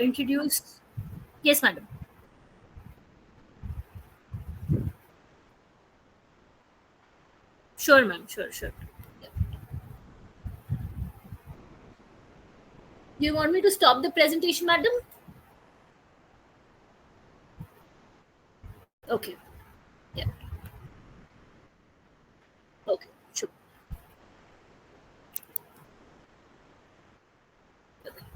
introduce. Yes, madam. Sure, ma'am. Sure, sure. Yeah. Do you want me to stop the presentation, madam? Okay. Yeah. Okay. Sure. Okay.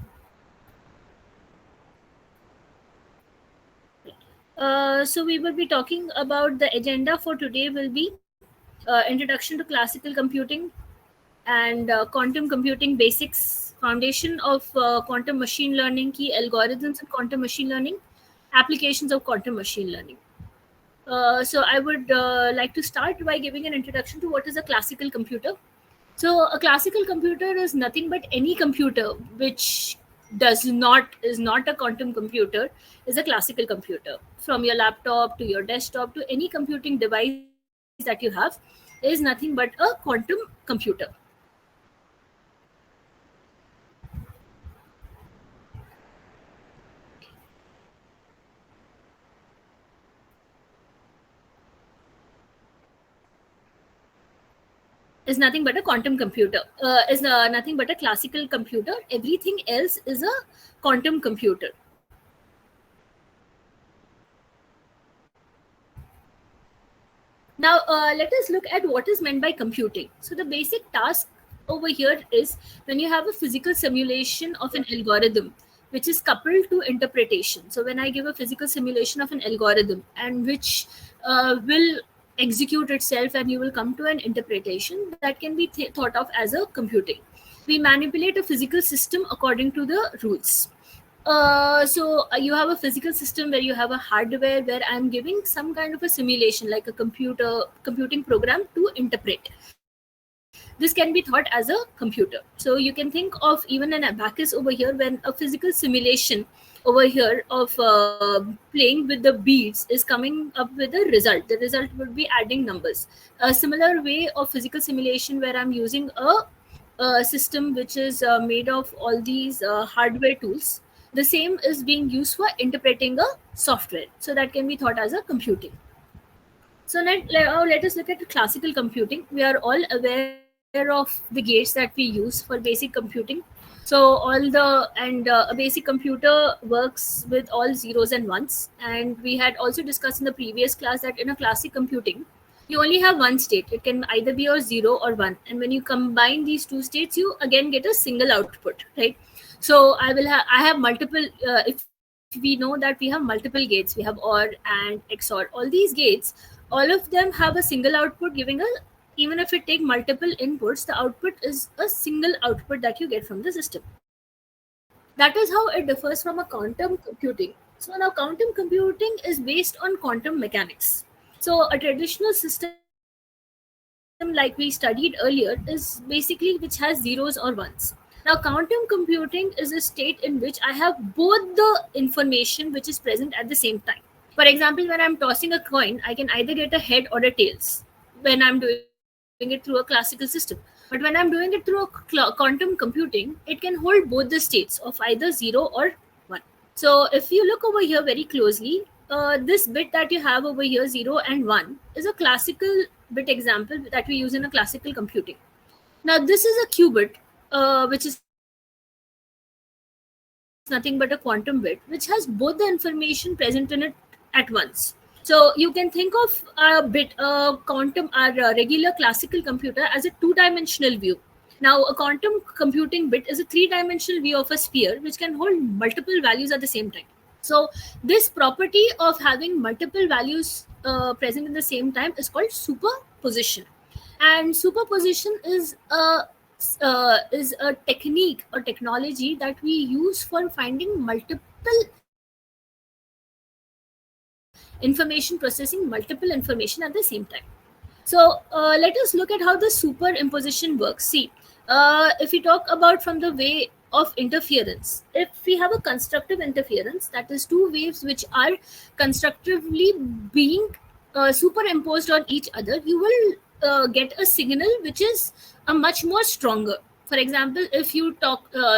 So we will be talking about the agenda for today will be introduction to classical computing and quantum computing basics, foundation of quantum machine learning, key algorithms in quantum machine learning, applications of quantum machine learning. So I would like to start by giving an introduction to what is a classical computer. So a classical computer is nothing but any computer which is not a quantum computer is a classical computer. From your laptop to your desktop to any computing device that you have is nothing but a quantum computer. Is nothing but a quantum computer. Is nothing but a classical computer. Everything else is a quantum computer. Now, let us look at what is meant by computing. So, the basic task over here is when you have a physical simulation of an algorithm which is coupled to interpretation. So, when I give a physical simulation of an algorithm and which will execute itself and you will come to an interpretation that can be thought of as a computing. We manipulate a physical system according to the rules. So you have a physical system where you have a hardware where I'm giving some kind of a simulation like a computing program to interpret. This can be thought as a computer. So you can think of even an abacus over here when a physical simulation over here of playing with the beads is coming up with a result. The result would be adding numbers. A similar way of physical simulation where I'm using a system which is made of all these hardware tools. The same is being used for interpreting a software. So that can be thought as a computing. So let us look at classical computing. We are all aware of the gates that we use for basic computing. So a basic computer works with all zeros and ones. And we had also discussed in the previous class that in a classic computing, you only have one state. It can either be a zero or one. And when you combine these two states, you again get a single output, right? So I have multiple. If we know that we have multiple gates, we have OR and XOR. All these gates, all of them have a single output giving a, even if it take multiple inputs, the output is a single output that you get from the system. That is how it differs from a quantum computing. So now quantum computing is based on quantum mechanics. So a traditional system like we studied earlier is basically which has zeros or ones. Now quantum computing is a state in which I have both the information which is present at the same time. For example, when I'm tossing a coin, I can either get a head or a tails when I'm doing it through a classical system. But when I'm doing it through a quantum computing, it can hold both the states of either 0 or 1. So if you look over here very closely, this bit that you have over here, 0 and 1, is a classical bit example that we use in a classical computing. Now this is a qubit, which is nothing but a quantum bit, which has both the information present in it at once. So you can think of a bit, quantum, our regular classical computer as a two-dimensional view. Now, a quantum computing bit is a three-dimensional view of a sphere, which can hold multiple values at the same time. So this property of having multiple values present in the same time is called superposition. And superposition is a technique or technology that we use for finding multiple information, processing multiple information at the same time. So let us look at how the superimposition works. See, if we talk about from the way of interference, if we have a constructive interference, that is two waves which are constructively being superimposed on each other, you will get a signal which is a much more stronger. For example, if you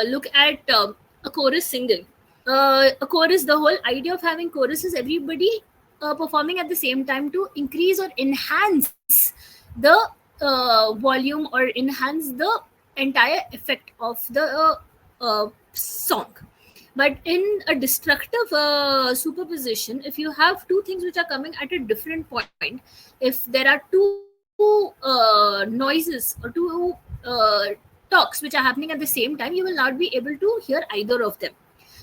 look at a chorus single, a chorus, the whole idea of having chorus is everybody performing at the same time to increase or enhance the volume or enhance the entire effect of the song. But in a destructive superposition, if you have two things which are coming at a different point, if there are two noises or two talks which are happening at the same time, you will not be able to hear either of them.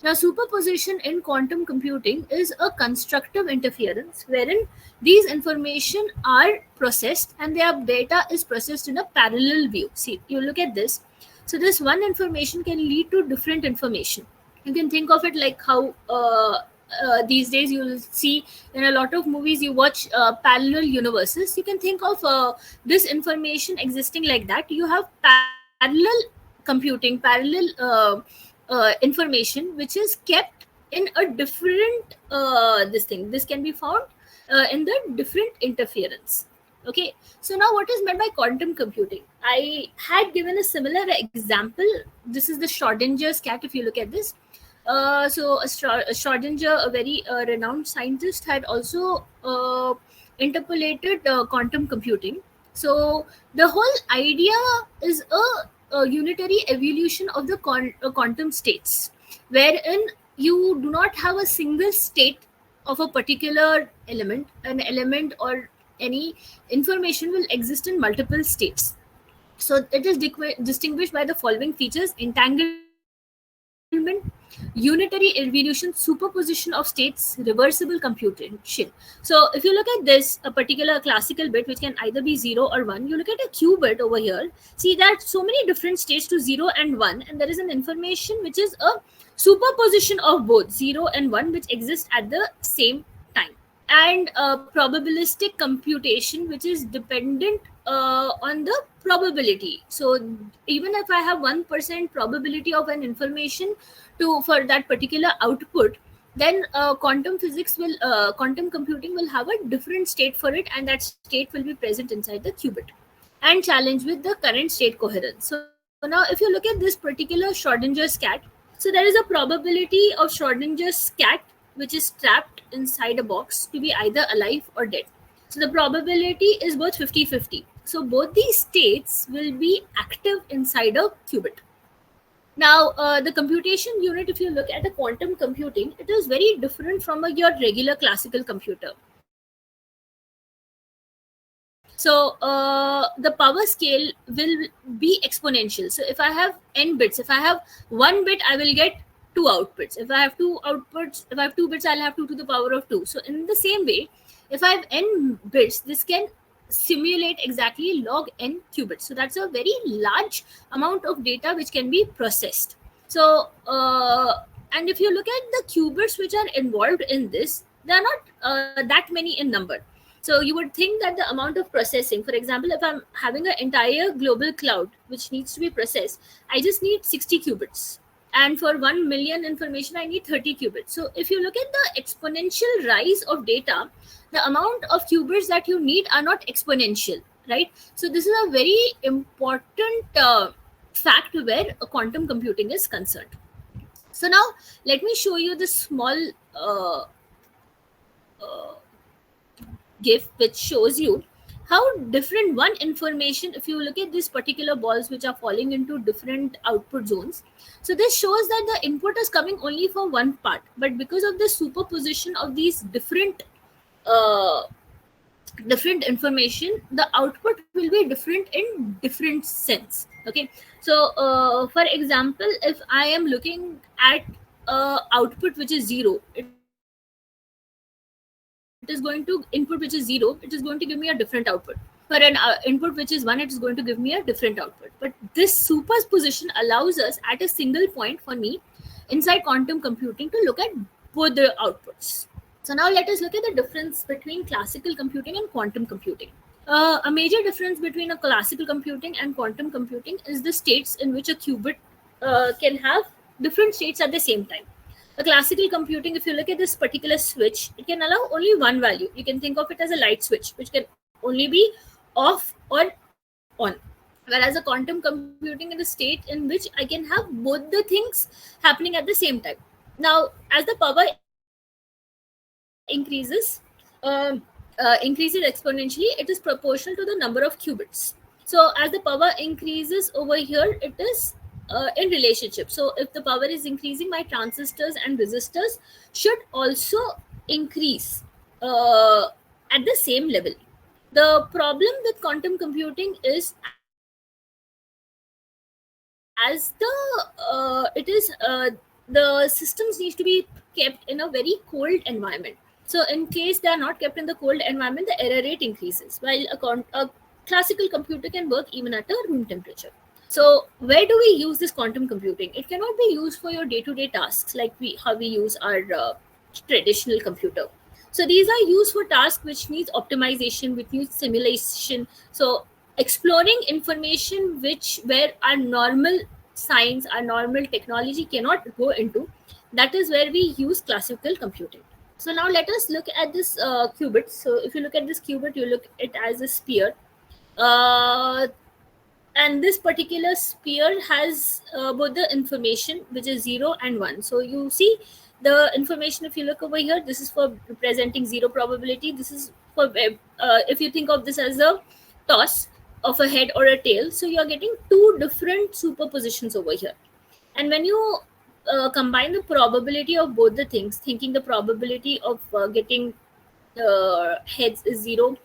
Now, superposition in quantum computing is a constructive interference wherein these information are processed and their data is processed in a parallel view. See, you look at this. So this one information can lead to different information. You can think of it like how these days you'll see in a lot of movies you watch parallel universes. You can think of this information existing like that. You have parallel computing, parallel information which is kept in a different this can be found in the different interference. Okay, so now what is meant by quantum computing? I had given a similar example. This is the Schrodinger's cat. If you look at this, so Schrodinger, a very renowned scientist, had also interpolated quantum computing. So the whole idea is a unitary evolution of the quantum states, wherein you do not have a single state of a particular element. An element or any information will exist in multiple states. So it is distinguished by the following features: entanglement, unitary evolution, superposition of states, reversible computation. So if you look at this, a particular classical bit which can either be 0 or 1, you look at a qubit over here, see that so many different states to 0 and 1, and there is an information which is a superposition of both 0 and 1 which exists at the same time. And probabilistic computation which is dependent on the probability. So even if I have 1% probability of an information for that particular output, then quantum computing will have a different state for it, and that state will be present inside the qubit and challenged with the current state coherence. So now if you look at this particular Schrodinger's cat, so there is a probability of Schrodinger's cat which is trapped inside a box to be either alive or dead. So the probability is both 50-50. So both these states will be active inside a qubit. Now, the computation unit, if you look at the quantum computing, it is very different from your regular classical computer. So the power scale will be exponential. So if I have n bits, if I have 1 bit, I will get 2 outputs. If I have 2 outputs, if I have 2 bits, I'll have 2 to the power of 2. So in the same way, if I have n bits, this can simulate exactly log n qubits. So that's a very large amount of data which can be processed. So and if you look at the qubits which are involved in this, they are not that many in number. So you would think that the amount of processing, for example, if I'm having an entire global cloud which needs to be processed, I just need 60 qubits. And for 1 million information, I need 30 qubits. So if you look at the exponential rise of data, the amount of qubits that you need are not exponential, right? So this is a very important fact where quantum computing is concerned. So now let me show you this small GIF which shows you how different one information, if you look at these particular balls which are falling into different output zones. So this shows that the input is coming only from one part, but because of the superposition of these different information, the output will be different in different sense. Okay, so for example, if I am looking at output which is 0, it is going to input which is 0, it is going to give me a different output. For an input which is 1, it is going to give me a different output. But this superposition allows us at a single point for me inside quantum computing to look at both the outputs. So now let us look at the difference between classical computing and quantum computing. A major difference between a classical computing and quantum computing is the states in which a qubit can have different states at the same time. A classical computing, if you look at this particular switch, it can allow only one value. You can think of it as a light switch, which can only be off or on. Whereas a quantum computing is a state in which I can have both the things happening at the same time. Now, as the power increases exponentially, it is proportional to the number of qubits. So as the power increases over here, it is in relationship. So if the power is increasing, my transistors and resistors should also increase at the same level. The problem with quantum computing is, as the systems need to be kept in a very cold environment. So in case they are not kept in the cold environment, the error rate increases, while a classical computer can work even at a room temperature. So where do we use this quantum computing? It cannot be used for your day-to-day tasks like how we use our traditional computer. So these are used for tasks which needs optimization, which needs simulation. So exploring information which where our normal science, our normal technology cannot go into, that is where we use classical computing. So now let us look at this qubit. So if you look at this qubit, you look it as a sphere. Uh, and this particular sphere has both the information which is 0 and 1. So you see the information, if you look over here, this is for representing zero probability. This is for if you think of this as a toss of a head or a tail, so you're getting two different superpositions over here. And when you combine the probability of both the things, thinking the probability of getting heads is 0,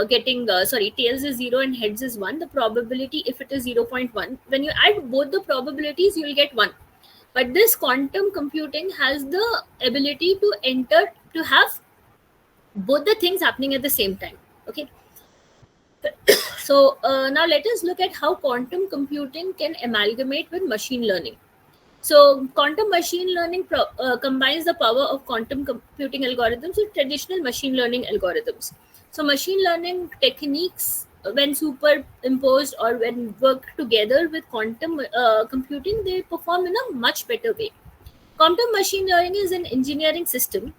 getting tails is 0 and heads is 1, the probability, if it is 0.1, when you add both the probabilities, you will get 1. But this quantum computing has the ability to have both the things happening at the same time. Okay. So now let us look at how quantum computing can amalgamate with machine learning. So quantum machine learning combines the power of quantum computing algorithms with traditional machine learning algorithms. So machine learning techniques, when superimposed or when worked together with quantum computing, they perform in a much better way. Quantum machine learning is an engineering system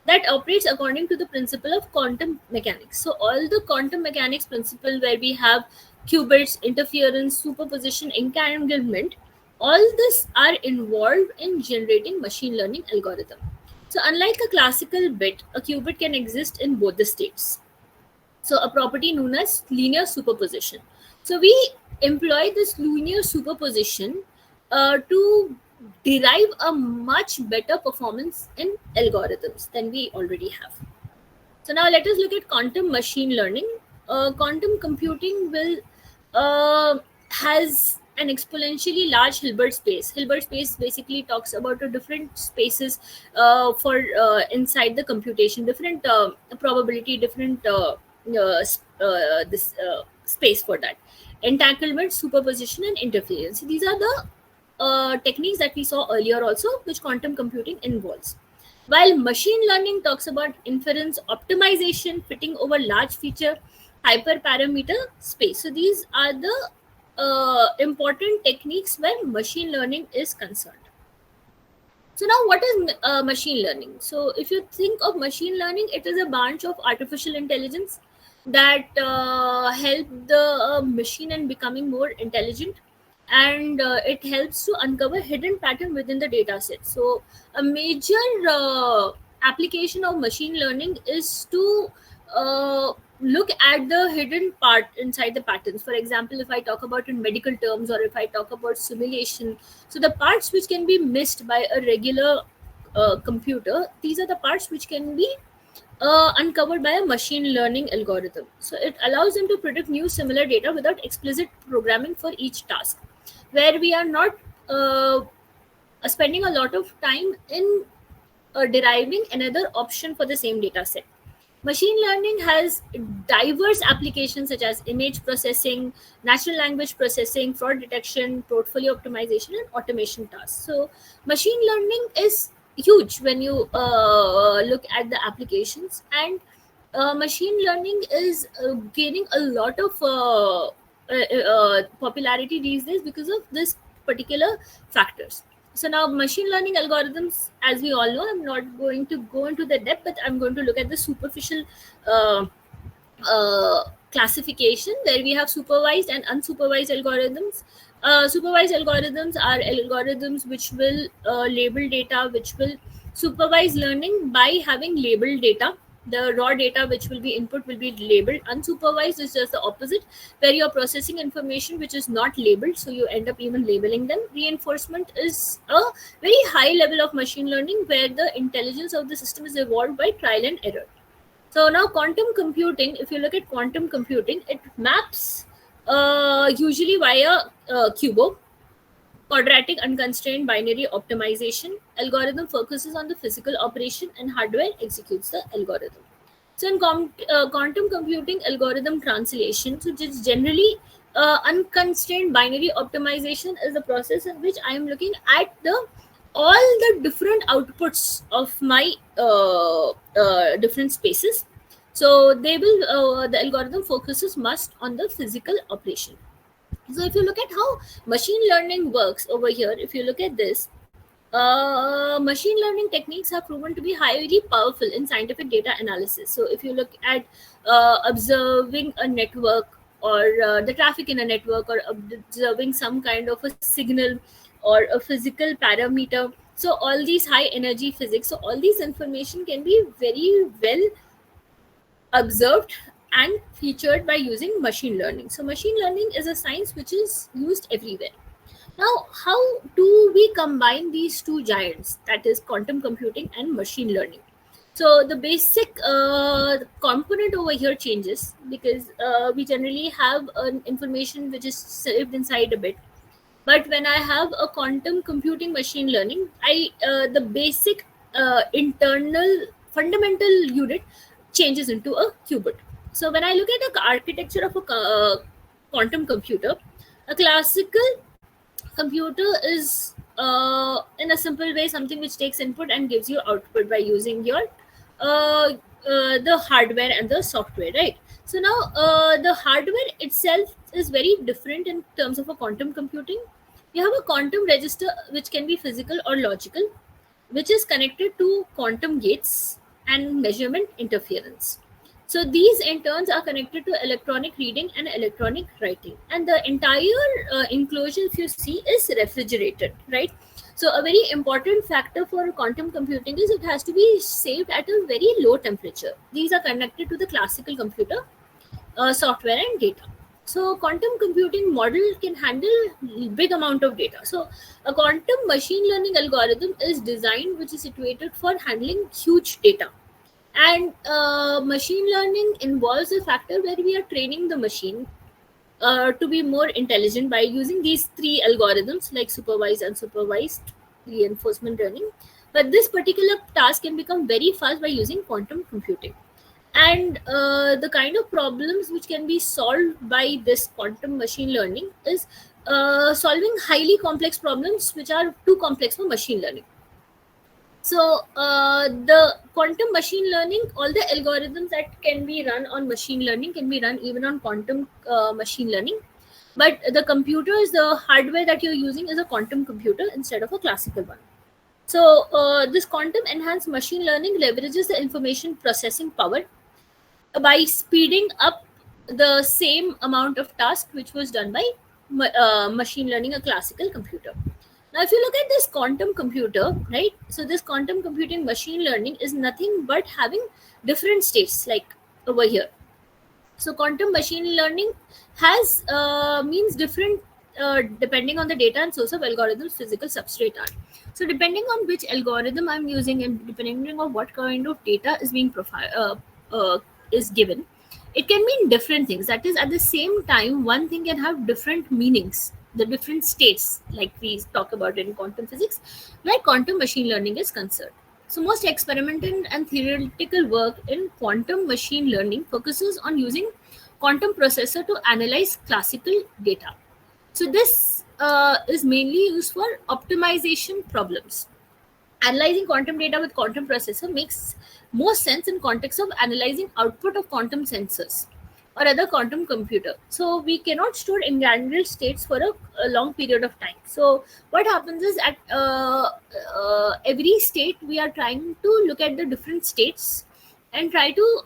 that operates according to the principle of quantum mechanics. So all the quantum mechanics principle, where we have qubits, interference, superposition, entanglement, all this are involved in generating machine learning algorithm. So unlike a classical bit, a qubit can exist in both the states. So a property known as linear superposition. So we employ this linear superposition to derive a much better performance in algorithms than we already have. So now let us look at quantum machine learning. Quantum computing will has an exponentially large Hilbert space. Hilbert space basically talks about the different spaces for inside the computation, different probability, different this space for that. Entanglement, superposition, and interference. These are the techniques that we saw earlier also, which quantum computing involves. While machine learning talks about inference, optimization, fitting over large feature, hyperparameter space. So these are the important techniques where machine learning is concerned. So now what is machine learning? So if you think of machine learning, it is a branch of artificial intelligence that help the machine in becoming more intelligent, and it helps to uncover hidden pattern within the data set. So a major application of machine learning is to look at the hidden part inside the patterns. For example, if I talk about in medical terms, or if I talk about simulation, so the parts which can be missed by a regular computer, these are the parts which can be uncovered by a machine learning algorithm. So it allows them to predict new similar data without explicit programming for each task, where we are not spending a lot of time in deriving another option for the same data set. Machine learning has diverse applications such as image processing, natural language processing, fraud detection, portfolio optimization, and automation tasks. So, machine learning is huge when you look at the applications, and machine learning is gaining a lot of popularity these days because of this particular factors. So now machine learning algorithms, as we all know, I'm not going to go into the depth, but I'm going to look at the superficial uh, classification, where we have supervised and unsupervised algorithms. Supervised algorithms are algorithms which will label data, which will supervise learning by having labeled data. The raw data which will be input will be labeled. Unsupervised is just the opposite, where you're processing information which is not labeled, so you end up even labeling them. Reinforcement is a very high level of machine learning where the intelligence of the system is evolved by trial and error. So now quantum computing, if you look at quantum computing, it maps usually via QUBO, quadratic unconstrained binary optimization. Algorithm focuses on the physical operation and hardware executes the algorithm. So in quantum computing, algorithm translation, so just generally unconstrained binary optimization is the process in which I am looking at the all the different outputs of my different spaces. So they will the algorithm focuses must on the physical operation. So if you look at how machine learning works over here, if you look at this, machine learning techniques have proven to be highly powerful in scientific data analysis. So if you look at observing a network or the traffic in a network, or observing some kind of a signal or a physical parameter, so all these high energy physics, so all these information can be very well observed and featured by using machine learning. So machine learning is a science which is used everywhere. Now, how do we combine these two giants, that is quantum computing and machine learning? So the basic component over here changes because we generally have an information which is saved inside a bit. But when I have a quantum computing machine learning, the basic internal fundamental unit changes into a qubit. So when I look at the architecture of a quantum computer, a classical computer is in a simple way something which takes input and gives you output by using your the hardware and the software, right? So now the hardware itself is very different in terms of a quantum computing. You have a quantum register which can be physical or logical, which is connected to quantum gates and measurement interference. So these in turns are connected to electronic reading and electronic writing. And the entire enclosure, if you see, is refrigerated, right? So a very important factor for quantum computing is it has to be saved at a very low temperature. These are connected to the classical computer software and data. So quantum computing model can handle big amount of data. So a quantum machine learning algorithm is designed which is situated for handling huge data. And machine learning involves a factor where we are training the machine to be more intelligent by using these three algorithms like supervised, unsupervised, reinforcement learning. But this particular task can become very fast by using quantum computing. And the kind of problems which can be solved by this quantum machine learning is solving highly complex problems which are too complex for machine learning. So the quantum machine learning, all the algorithms that can be run on machine learning can be run even on quantum machine learning. But the computers, the hardware that you're using is a quantum computer instead of a classical one. So this quantum enhanced machine learning leverages the information processing power by speeding up the same amount of task which was done by machine learning, a classical computer. Now, if you look at this quantum computer, right? So this quantum computing machine learning is nothing but having different states like over here. So quantum machine learning has means different depending on the data and source of algorithms physical substrate are. So depending on which algorithm I'm using and depending on what kind of data is being is given, it can mean different things. That is, at the same time, one thing can have different meanings, the different states, like we talk about in quantum physics, where quantum machine learning is concerned. So most experimental and theoretical work in quantum machine learning focuses on using quantum processor to analyze classical data. So this is mainly used for optimization problems. Analyzing quantum data with quantum processor makes more sense in context of analyzing output of quantum sensors or other quantum computer. So we cannot store entangled states for a long period of time. So what happens is at every state we are trying to look at the different states and try to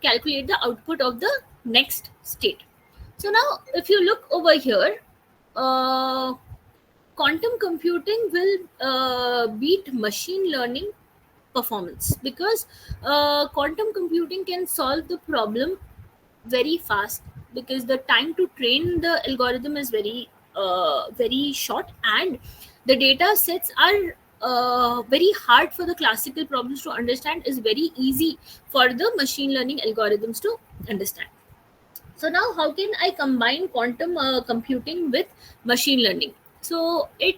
calculate the output of the next state. So now if you look over here, uh, quantum computing will beat machine learning performance, because quantum computing can solve the problem very fast, because the time to train the algorithm is very short, and the data sets are very hard for the classical problems to understand, is very easy for the machine learning algorithms to understand. So now how can I combine quantum computing with machine learning? So it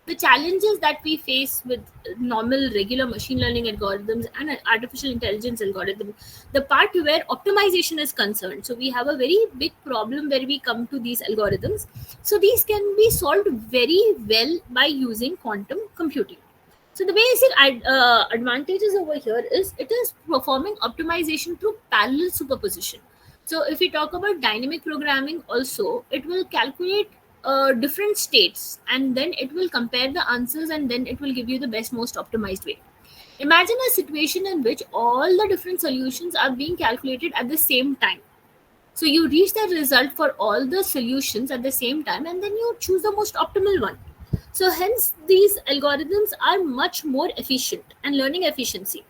the challenges that we face with normal regular machine learning algorithms and artificial intelligence algorithm, the part where optimization is concerned, so we have a very big problem where we come to these algorithms. So these can be solved very well by using quantum computing. So the basic advantages over here is it is performing optimization through parallel superposition. So if we talk about dynamic programming also, it will calculate different states, and then it will compare the answers, and then it will give you the best, most optimized way. Imagine a situation in which all the different solutions are being calculated at the same time. So you reach the result for all the solutions at the same time, and then you choose the most optimal one. So hence these algorithms are much more efficient, and learning efficiency.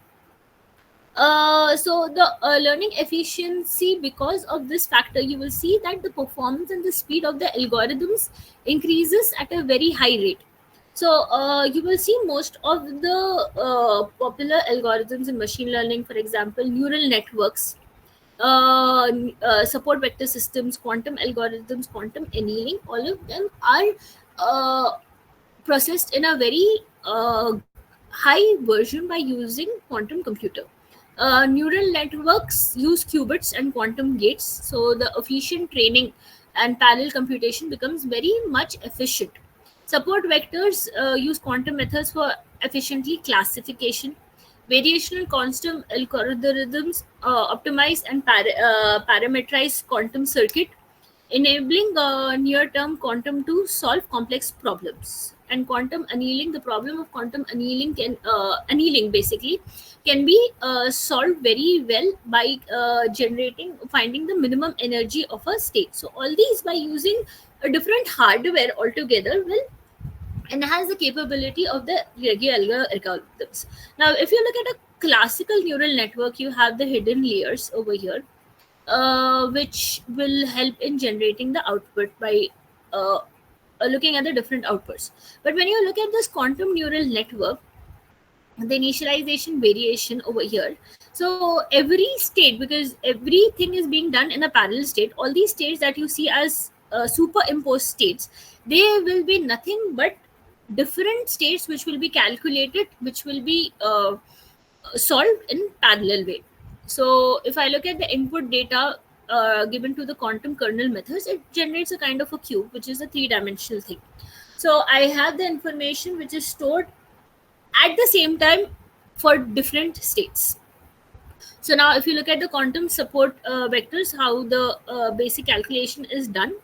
So the learning efficiency, because of this factor, you will see that the performance and the speed of the algorithms increases at a very high rate. So you will see most of the popular algorithms in machine learning, for example, neural networks, support vector systems, quantum algorithms, quantum annealing, all of them are uh, processed in a very high version by using quantum computer. Neural networks use qubits and quantum gates, so the efficient training and parallel computation becomes very much efficient. Support vectors use quantum methods for efficiently classification. Variational constant algorithms optimize and parameterize quantum circuit, enabling near-term quantum to solve complex problems. And quantum annealing, the problem of quantum annealing can annealing basically can be solved very well by finding the minimum energy of a state. So all these, by using a different hardware altogether, will enhance the capability of the regular algorithms. Now, if you look at a classical neural network, you have the hidden layers over here, which will help in generating the output by uh, looking at the different outputs. But when you look at this quantum neural network, the initialization variation over here, so every state, because everything is being done in a parallel state, all these states that you see as superimposed states, they will be nothing but different states which will be calculated, which will be solved in parallel way. So if I look at the input data given to the quantum kernel methods, it generates a kind of a cube, which is a three-dimensional thing. So I have the information which is stored at the same time for different states. So now if you look at the quantum support vectors, how the basic calculation is done.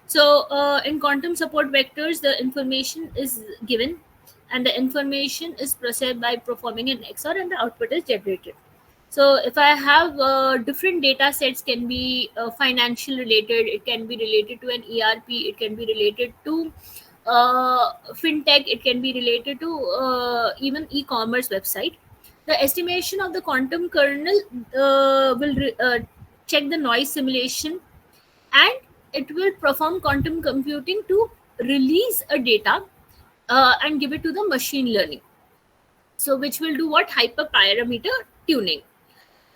So in quantum support vectors, the information is given, and the information is processed by performing an XOR, and the output is generated. So if I have different data sets, can be financial related, it can be related to an ERP, it can be related to fintech, it can be related to even e-commerce website. The estimation of the quantum kernel will check the noise simulation, and it will perform quantum computing to release a data and give it to the machine learning. So which will do what? Hyperparameter tuning.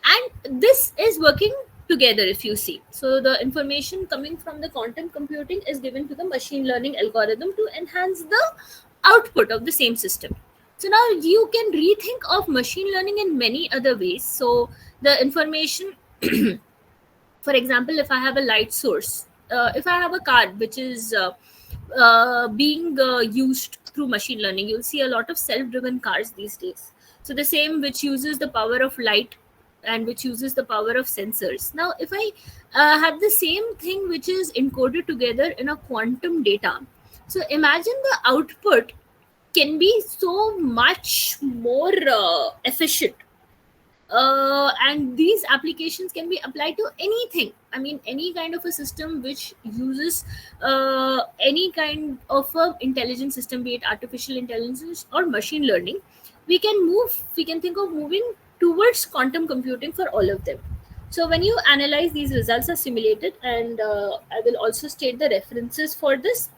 And this is working together, if you see. So the information coming from the quantum computing is given to the machine learning algorithm to enhance the output of the same system. So now you can rethink of machine learning in many other ways. So the information, for example, if I have a light source, if I have a car which is being used through machine learning, you'll see a lot of self-driven cars these days. So the same which uses the power of light and which uses the power of sensors. Now if I have the same thing which is encoded together in a quantum data, so imagine the output can be so much more efficient. And these applications can be applied to anything. I mean, any kind of a system which uses any kind of a intelligent system, be it artificial intelligence or machine learning. We can think of moving towards quantum computing for all of them. So when you analyze, these results are simulated, and I will also state the references for this.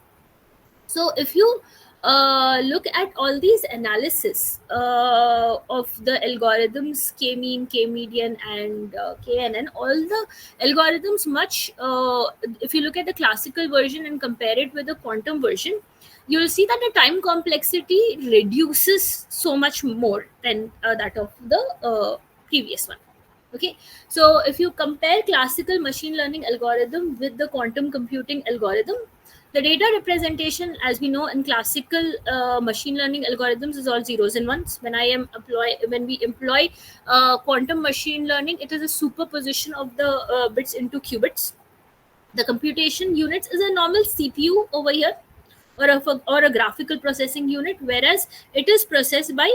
So if you look at all these analysis of the algorithms, k-mean, k-median, and knn, all the algorithms much, if you look at the classical version and compare it with the quantum version, you'll see that the time complexity reduces so much more than that of the previous one. Okay, so if you compare classical machine learning algorithm with the quantum computing algorithm, the data representation, as we know in classical machine learning algorithms, is all zeros and ones. When we employ quantum machine learning, it is a superposition of the bits into qubits. The computation units is a normal CPU over here, or a graphical processing unit, whereas it is processed by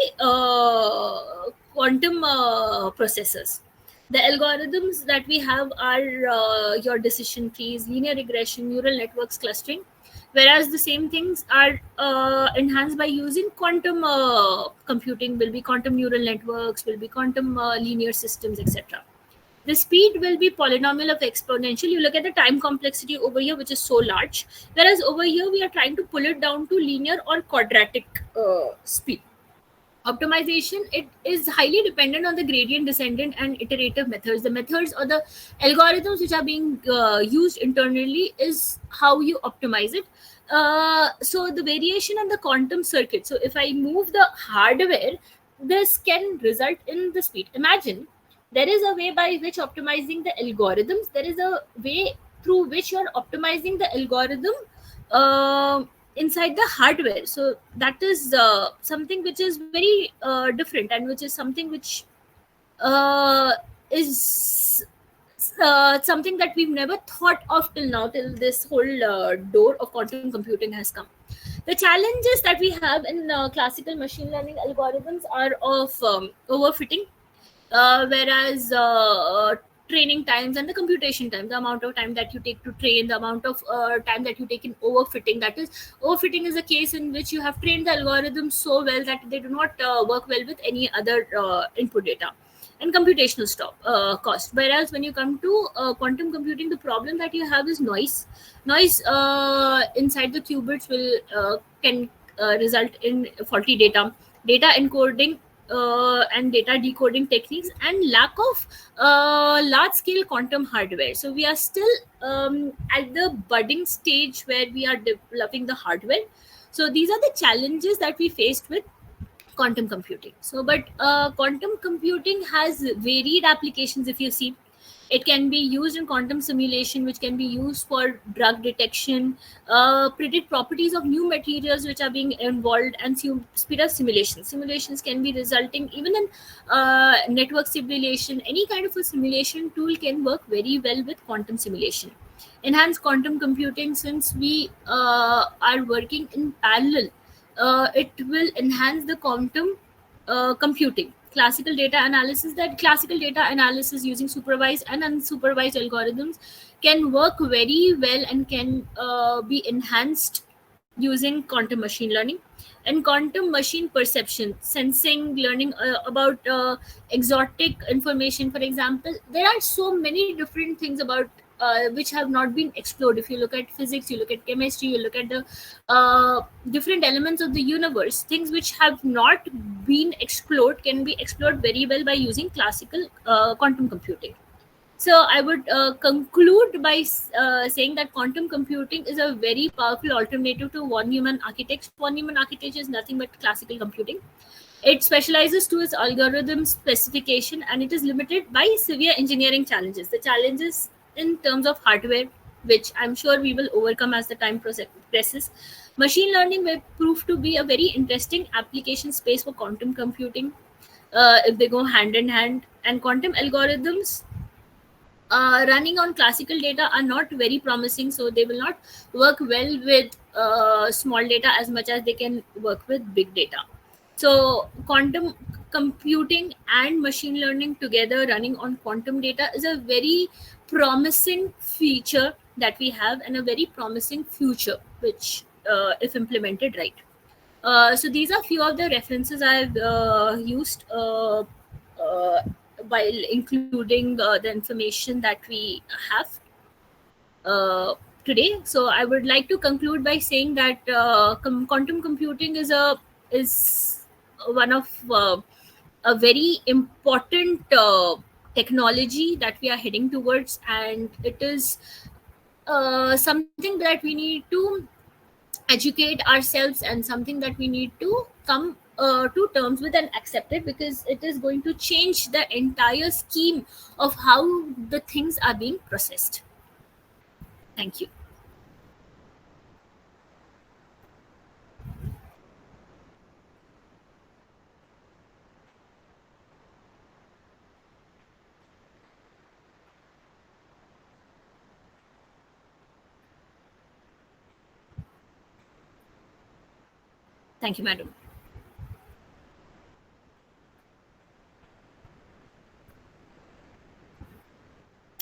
quantum processors. The algorithms that we have are your decision trees, linear regression, neural networks, clustering, whereas the same things are enhanced by using quantum computing, will be quantum neural networks, will be quantum linear systems, etc. The speed will be polynomial of exponential. You look at the time complexity over here, which is so large, whereas over here we are trying to pull it down to linear or quadratic speed. Optimization, it is highly dependent on the gradient descendant and iterative methods. The methods or the algorithms which are being used internally is how you optimize it. So the variation in the quantum circuit, so if I move the hardware, this can result in the speed. Imagine there is a way by which optimizing the algorithms, there is a way through which you are optimizing the algorithm inside the hardware. So that is something which is very different, and which is something which is something that we've never thought of till now, till this whole door of quantum computing has come. The challenges that we have in classical machine learning algorithms are of overfitting, whereas training times and the computation time, the amount of time that you take to train, the amount of time that you take in overfitting, that is, overfitting is a case in which you have trained the algorithm so well that they do not work well with any other input data, and computational cost. Whereas when you come to quantum computing, the problem that you have is noise inside the qubits will can result in faulty data encoding and data decoding techniques, and lack of large scale quantum hardware. So we are still at the budding stage where we are developing the hardware. So these are the challenges that we faced with quantum computing. So but quantum computing has varied applications. If you see, it can be used in quantum simulation, which can be used for drug detection, predict properties of new materials which are being involved, and speed up simulations. Simulations can be resulting even in network simulation. Any kind of a simulation tool can work very well with quantum simulation. Enhanced quantum computing, since we are working in parallel, it will enhance the quantum computing. Classical data analysis using supervised and unsupervised algorithms can work very well and can be enhanced using quantum machine learning. And quantum machine perception, sensing, learning about exotic information, for example, there are so many different things about which have not been explored. If you look at physics, you look at chemistry, you look at the different elements of the universe, things which have not been explored can be explored very well by using classical quantum computing. So I would conclude by saying that quantum computing is a very powerful alternative to von Neumann architecture. Von Neumann architecture is nothing but classical computing. It specializes to its algorithm specification, and it is limited by severe engineering challenges. The challenges in terms of hardware, which I'm sure we will overcome as the time progresses. Machine learning will prove to be a very interesting application space for quantum computing if they go hand in hand. And quantum algorithms running on classical data are not very promising, so they will not work well with small data as much as they can work with big data. So quantum computing and machine learning together running on quantum data is a very promising feature that we have, and a very promising future, which, if implemented right. So these are few of the references I've used uh, while including the information that we have uh, today. So I would like to conclude by saying that quantum computing is one of a very important technology that we are heading towards, and it is something that we need to educate ourselves, and something that we need to come to terms with and accept it, because it is going to change the entire scheme of how the things are being processed. Thank you. Thank you, madam.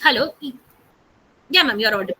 Hello. Yeah, ma'am, you're audible.